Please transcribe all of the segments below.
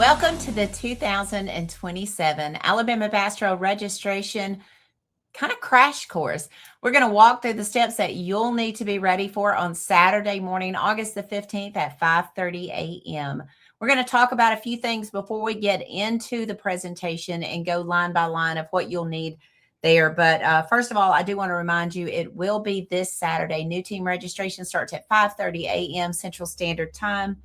Welcome to the 2027 Alabama Bass Trail registration kind of crash course. We're going to walk through the steps that you'll need to be ready for on Saturday morning, August the 15th at 5:30 a.m. We're going to talk about a few things before we get into the presentation and go line by line of what you'll need there. But first of all, I do want to remind you it will be this Saturday. New team registration starts at 5:30 a.m. Central Standard Time.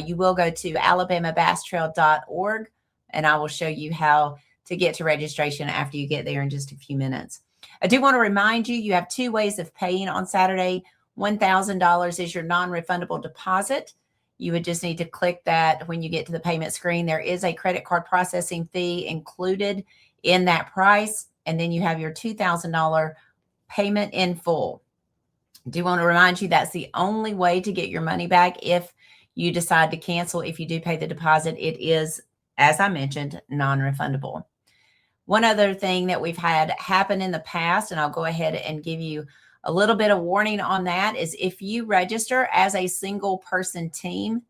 You will go to alabamabasstrail.org, and I will show you how to get to registration after you get there in just a few minutes. I do want to remind you, you have two ways of paying on Saturday. $1,000 is your non-refundable deposit. You would just need to click that when you get to the payment screen. There is a credit card processing fee included in that price, and then you have your $2,000 payment in full. I do want to remind you that's the only way to get your money back if you decide to cancel. If you do pay the deposit, it is, as I mentioned, non-refundable. One other thing that we've had happen in the past, and I'll go ahead and give you a little bit of warning on that, is if you register as a single person team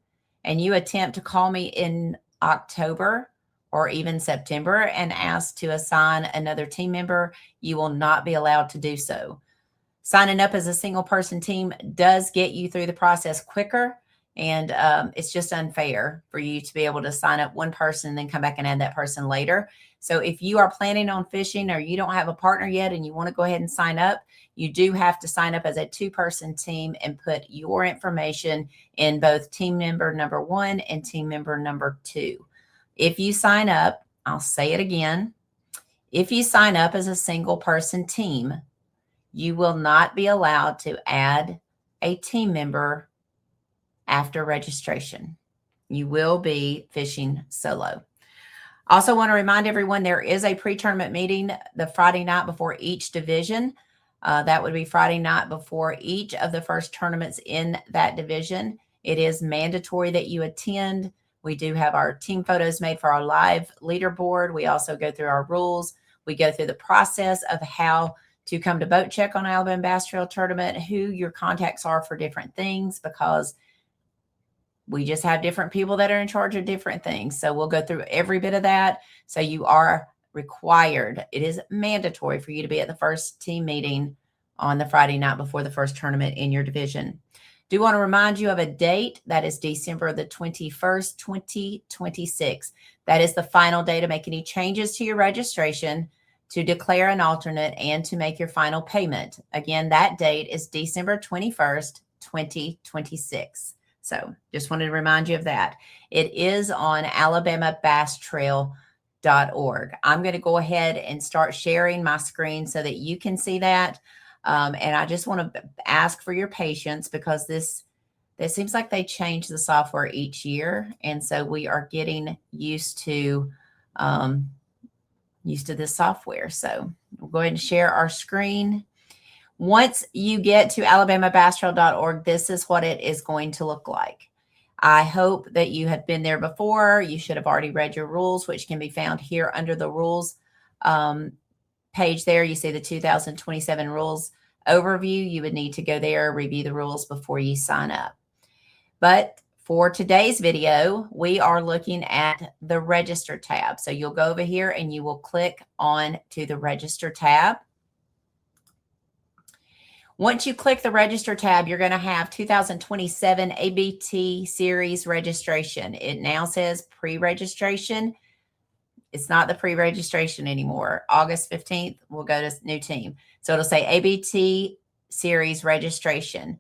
and you attempt to call me in October or even September and ask to assign another team member, you will not be allowed to do so. Signing up as a single person team does get you through the process quicker. And it's just unfair for you to be able to sign up one person and then come back and add that person later. So if you are planning on fishing or you don't have a partner yet and you want to go ahead and sign up, you do have to sign up as a two-person team and put your information in both team member number 1 and team member number 2. If you sign up, I'll say it again, if you sign up as a single person team, you will not be allowed to add a team member after registration. You will be fishing solo. Also want to remind everyone there is a pre-tournament meeting the Friday night before each division. That would be Friday night before each of the first tournaments in that division. It is mandatory that you attend. We do have our team photos made for our live leaderboard. We also go through our rules. We go through the process of how to come to boat check on Alabama Bass Trail Tournament, who your contacts are for different things, because we just have different people that are in charge of different things. So we'll go through every bit of that. So you are required, it is mandatory for you to be at the first team meeting on the Friday night before the first tournament in your division. Do want to remind you of a date. That is December the 21st, 2026. That is the final day to make any changes to your registration, to declare an alternate, and to make your final payment. Again, that date is December 21st, 2026. So just wanted to remind you of that. It is on alabamabasstrail.org. I'm going to go ahead and start sharing my screen so that you can see that. And I just want to ask for your patience, because it seems like they change the software each year. And so we are getting used to this software. So we'll go ahead and share our screen. Once you get to alabamabasstrail.org, this is what it is going to look like. I hope that you have been there before. You should have already read your rules, which can be found here under the rules page there. You see the 2027 rules overview. You would need to go there, review the rules before you sign up. But for today's video, we are looking at the register tab. So you'll go over here and you will click on to the register tab. Once you click the register tab, you're going to have 2027 ABT series registration. It now says pre-registration. It's not the pre-registration anymore. August 15th, we'll go to new team. So it'll say ABT series registration.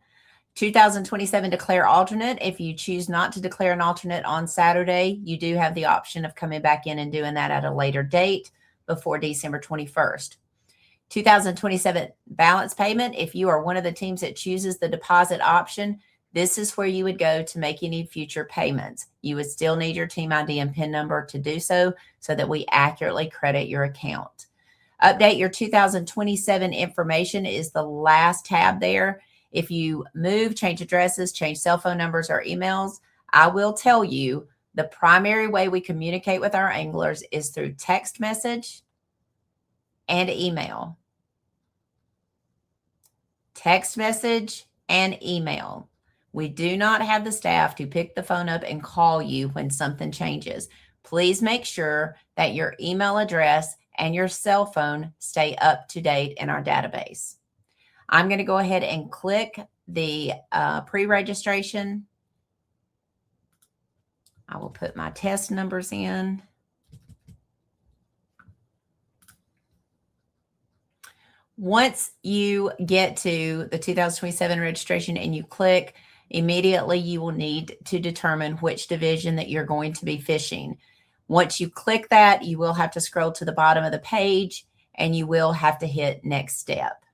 2027 declare alternate. If you choose not to declare an alternate on Saturday, you do have the option of coming back in and doing that at a later date before December 21st. 2027 balance payment. If you are one of the teams that chooses the deposit option, this is where you would go to make any future payments. You would still need your team ID and PIN number to do so that we accurately credit your account. Update your 2027 information is the last tab there. If you move, change addresses, change cell phone numbers or emails, I will tell you the primary way we communicate with our anglers is through text message and email. Text message and email. We do not have the staff to pick the phone up and call you when something changes. Please make sure that your email address and your cell phone stay up to date in our database. I'm going to go ahead and click the pre-registration. I will put my test numbers in. Once you get to the 2027 registration and you click, immediately you will need to determine which division that you're going to be fishing. Once you click that, you will have to scroll to the bottom of the page and you will have to hit next step.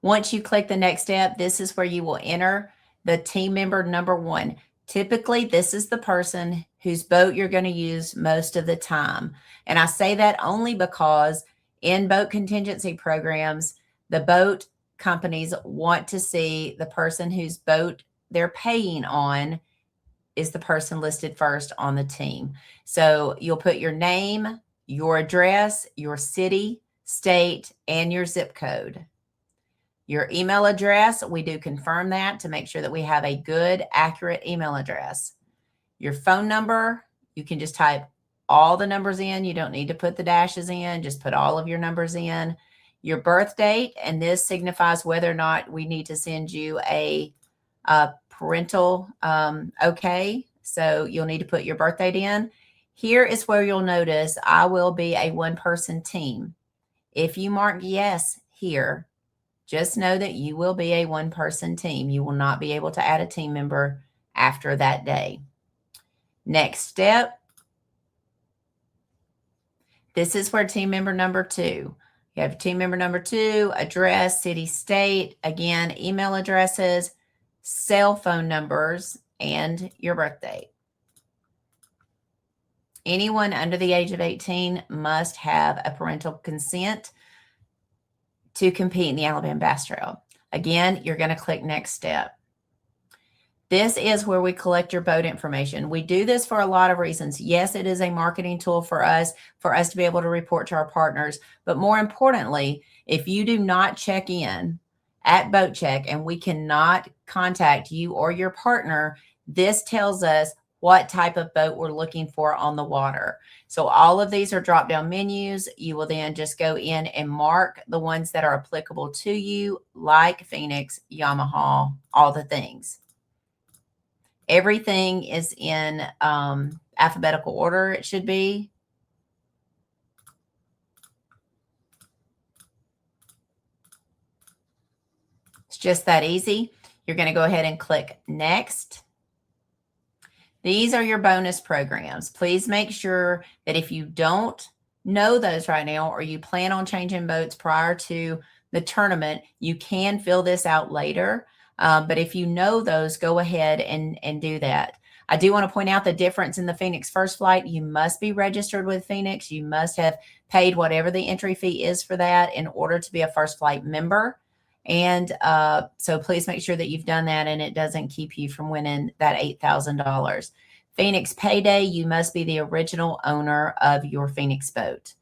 Once you click the next step, this is where you will enter the team member number 1. Typically, this is the person whose boat you're going to use most of the time. And I say that only because in boat contingency programs, the boat companies want to see the person whose boat they're paying on is the person listed first on the team. So you'll put your name, your address, your city, state, and your zip code. Your email address, we do confirm that to make sure that we have a good, accurate email address. Your phone number, you can just type all the numbers in. You don't need to put the dashes in. Just put all of your numbers in. Your birth date, and this signifies whether or not we need to send you a parental okay. So you'll need to put your birth date in. Here is where you'll notice I will be a one-person team. If you mark yes here, just know that you will be a one-person team. You will not be able to add a team member after that day. Next step. This is where team member number 2. You have team member number 2, address, city, state, again, email addresses, cell phone numbers, and your birth date. Anyone under the age of 18 must have a parental consent to compete in the Alabama Bass Trail. Again, you're going to click next step. This is where we collect your boat information. We do this for a lot of reasons. Yes, it is a marketing tool for us to be able to report to our partners. But more importantly, if you do not check in at Boat Check and we cannot contact you or your partner, this tells us what type of boat we're looking for on the water. So all of these are drop-down menus. You will then just go in and mark the ones that are applicable to you, like Phoenix, Yamaha, all the things. Everything is in alphabetical order, it should be. It's just that easy. You're going to go ahead and click next. These are your bonus programs. Please make sure that if you don't know those right now or you plan on changing boats prior to the tournament, you can fill this out later. But if you know those, go ahead and do that. I do want to point out the difference in the Phoenix First Flight. You must be registered with Phoenix. You must have paid whatever the entry fee is for that in order to be a First Flight member. And so please make sure that you've done that and it doesn't keep you from winning that $8,000. Phoenix Payday, you must be the original owner of your Phoenix boat.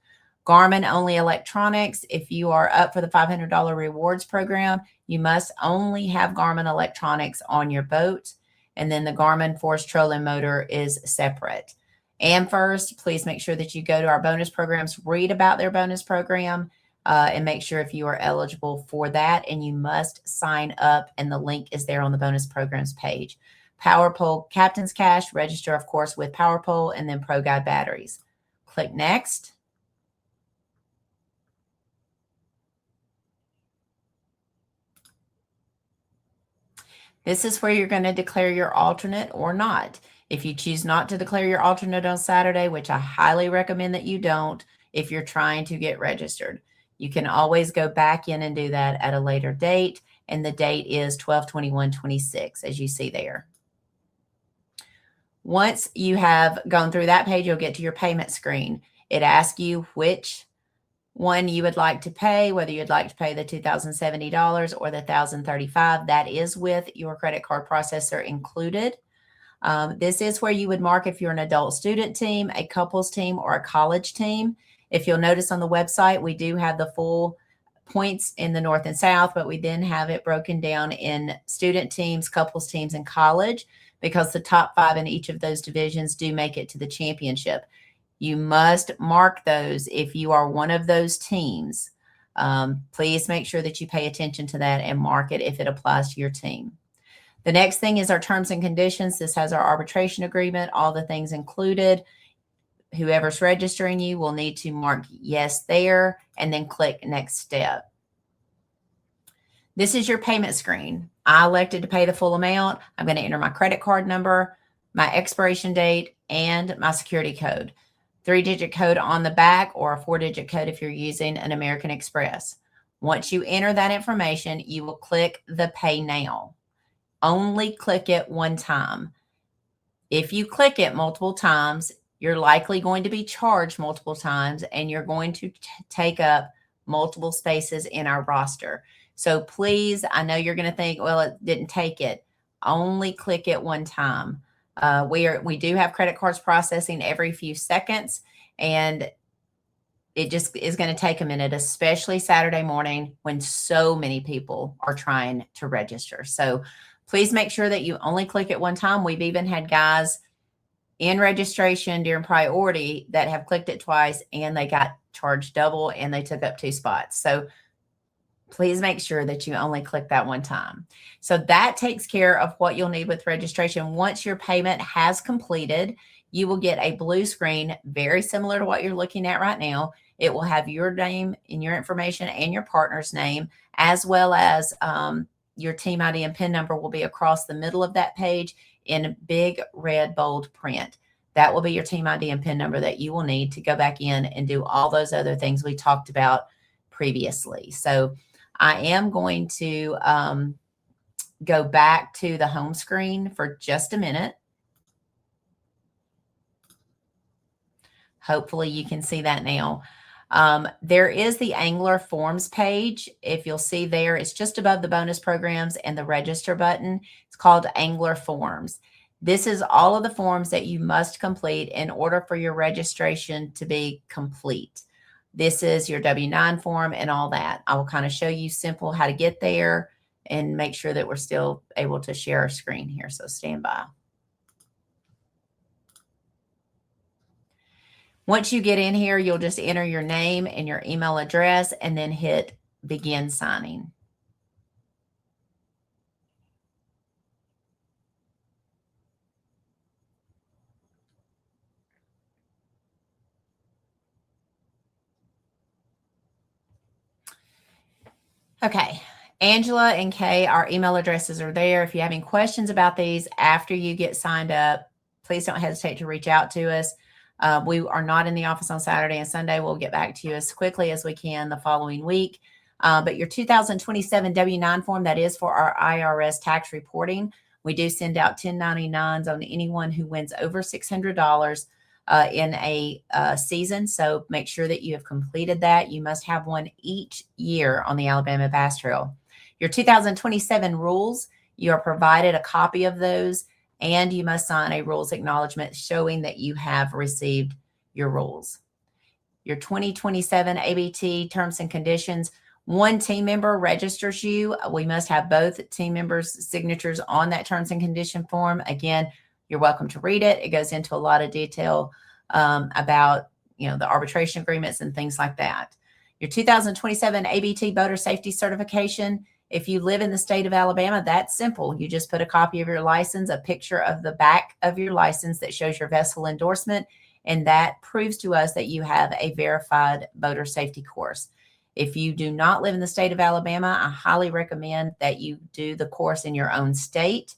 Garmin only electronics, if you are up for the $500 rewards program, you must only have Garmin electronics on your boat. And then the Garmin Force Trolling motor is separate. And first, please make sure that you go to our bonus programs, read about their bonus program, and make sure if you are eligible for that. And you must sign up, and the link is there on the bonus programs page. PowerPole Captain's Cash, register, of course, with PowerPole, and then Pro Guide batteries. Click next. This is where you're going to declare your alternate or not. If you choose not to declare your alternate on Saturday, which I highly recommend that you don't if you're trying to get registered, you can always go back in and do that at a later date. And the date is 12/21/26, as you see there. Once you have gone through that page, you'll get to your payment screen. It asks you which one you would like to pay, whether you'd like to pay the $2,070 or the $1,035. That is with your credit card processor included. This is where you would mark if you're an adult student team, a couples team, or a college team. If you'll notice on the website, we do have the full points in the North and South, but we then have it broken down in student teams, couples teams, and college, because the top 5 in each of those divisions do make it to the championship. You must mark those if you are one of those teams. Please make sure that you pay attention to that and mark it if it applies to your team. The next thing is our terms and conditions. This has our arbitration agreement, all the things included. Whoever's registering you will need to mark yes there and then click next step. This is your payment screen. I elected to pay the full amount. I'm going to enter my credit card number, my expiration date, and my security code. 3-digit code on the back, or a 4-digit code if you're using an American Express. Once you enter that information, you will click the Pay Now. Only click it one time. If you click it multiple times, you're likely going to be charged multiple times, and you're going to take up multiple spaces in our roster. So please, I know you're going to think, well, it didn't take it. Only click it one time. We do have credit cards processing every few seconds, and it just is going to take a minute, especially Saturday morning when so many people are trying to register. So please make sure that you only click it one time. We've even had guys in registration during priority that have clicked it twice and they got charged double and they took up 2 spots. So please make sure that you only click that one time. So that takes care of what you'll need with registration. Once your payment has completed, you will get a blue screen very similar to what you're looking at right now. It will have your name and your information and your partner's name, as well as your team ID and PIN number will be across the middle of that page in big red bold print. That will be your team ID and PIN number that you will need to go back in and do all those other things we talked about previously. So I am going to go back to the home screen for just a minute. Hopefully you can see that now. There is the Angler Forms page. If you'll see there, it's just above the bonus programs and the register button. It's called Angler Forms. This is all of the forms that you must complete in order for your registration to be complete. This is your W-9 form and all that. I will kind of show you simple how to get there and make sure that we're still able to share our screen here. So stand by. Once you get in here, you'll just enter your name and your email address and then hit begin signing. Okay, Angela and Kay, our email addresses are there. If you have any questions about these after you get signed up, please don't hesitate to reach out to us. We are not in the office on Saturday and Sunday. We'll get back to you as quickly as we can the following week. But your 2027 W-9 form, that is for our IRS tax reporting. We do send out 1099s on anyone who wins over $600 in a season. So make sure that you have completed that. You must have one each year on the Alabama Bass Trail. Your 2027 rules, you are provided a copy of those, and you must sign a rules acknowledgement showing that you have received your rules. Your 2027 ABT terms and conditions, one team member registers you. We must have both team members' signatures on that terms and condition form. Again, you're welcome to read it. It goes into a lot of detail about, the arbitration agreements and things like that. Your 2027 ABT boater safety certification. If you live in the state of Alabama, that's simple. You just put a copy of your license, a picture of the back of your license that shows your vessel endorsement, and that proves to us that you have a verified boater safety course. If you do not live in the state of Alabama, I highly recommend that you do the course in your own state.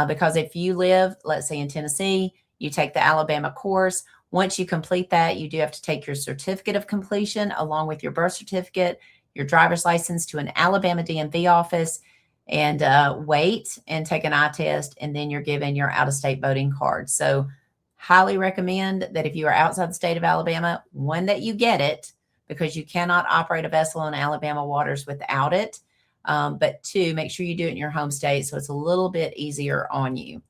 Because if you live, let's say in Tennessee, you take the Alabama course. Once you complete that, you do have to take your certificate of completion along with your birth certificate, your driver's license to an Alabama DMV office, and wait and take an eye test, and then you're given your out-of-state boating card. So highly recommend that if you are outside the state of Alabama, one, that you get it, because you cannot operate a vessel in Alabama waters without it. But two, make sure you do it in your home state so it's a little bit easier on you.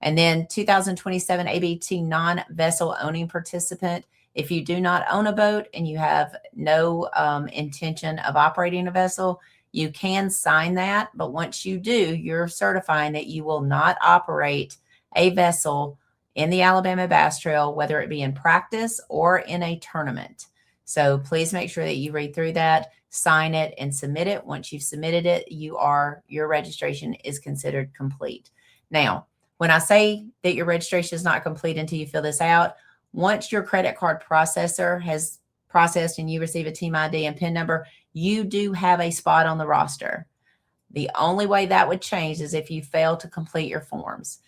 And then 2027 ABT non-vessel owning participant. If you do not own a boat and you have no intention of operating a vessel, you can sign that. But once you do, you're certifying that you will not operate a vessel in the Alabama Bass Trail, whether it be in practice or in a tournament. So please make sure that you read through that, sign it, and submit it. Once you've submitted it, your registration is considered complete. Now, when I say that your registration is not complete until you fill this out, once your credit card processor has processed and you receive a team ID and PIN number, you do have a spot on the roster. The only way that would change is if you fail to complete your forms.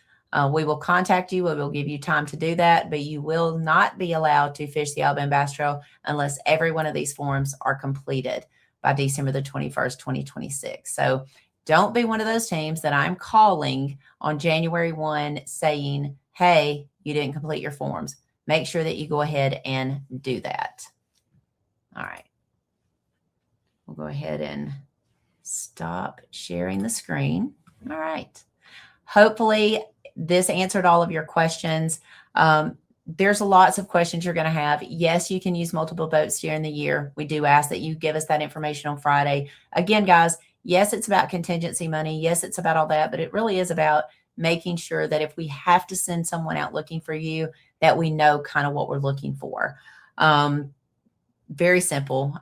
We will contact you. We will give you time to do that, but you will not be allowed to fish the Alabama Bass Trail unless every one of these forms are completed by December the 21st, 2026. So don't be one of those teams that I'm calling on January 1 saying, hey, you didn't complete your forms. Make sure that you go ahead and do that. All right. We'll go ahead and stop sharing the screen. All right. Hopefully this answered all of your questions. There's lots of questions you're going to have. Yes, you can use multiple boats during the year. We do ask that you give us that information on Friday. Again, guys, yes, it's about contingency money. Yes, it's about all that, but it really is about making sure that if we have to send someone out looking for you, that we know kind of what we're looking for. Very simple.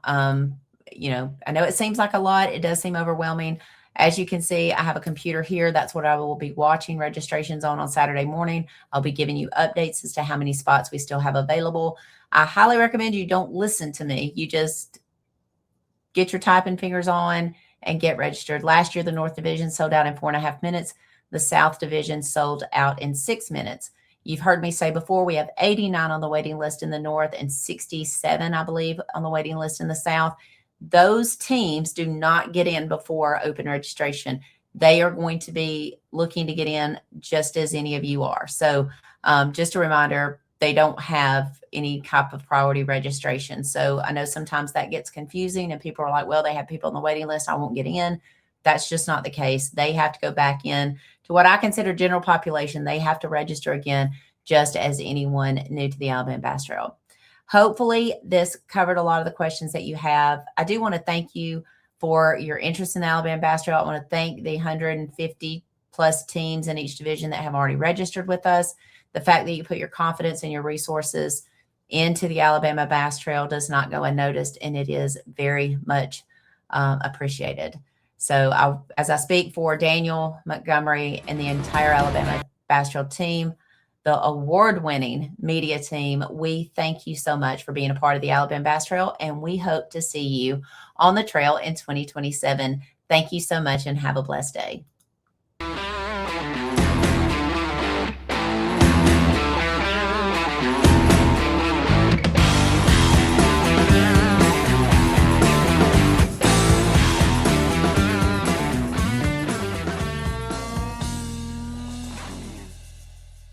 You know, I know it seems like a lot. It does seem overwhelming. As you can see, I have a computer here. That's what I will be watching registrations on Saturday morning. I'll be giving you updates as to how many spots we still have available. I highly recommend you don't listen to me. You just get your typing fingers on and get registered. Last year, the North Division sold out in 4.5 minutes. The South Division sold out in 6 minutes. You've heard me say before, we have 89 on the waiting list in the North and 67, I believe, on the waiting list in the South. Those teams do not get in before open registration. They are going to be looking to get in just as any of you are. So just a reminder, they don't have any type of priority registration. So I know sometimes that gets confusing and people are like, well, they have people on the waiting list, I won't get in. That's just not the case. They have to go back in to what I consider general population. They have to register again, just as anyone new to the Alabama Bass Trail. Hopefully this covered a lot of the questions that you have. I do want to thank you for your interest in the Alabama Bass Trail. I want to thank the 150 plus teams in each division that have already registered with us. The fact that you put your confidence and your resources into the Alabama Bass Trail does not go unnoticed, and it is very much appreciated. So as I speak for Daniel, Montgomery, and the entire Alabama Bass Trail team, the award-winning media team, we thank you so much for being a part of the Alabama Bass Trail, and we hope to see you on the trail in 2027. Thank you so much and have a blessed day.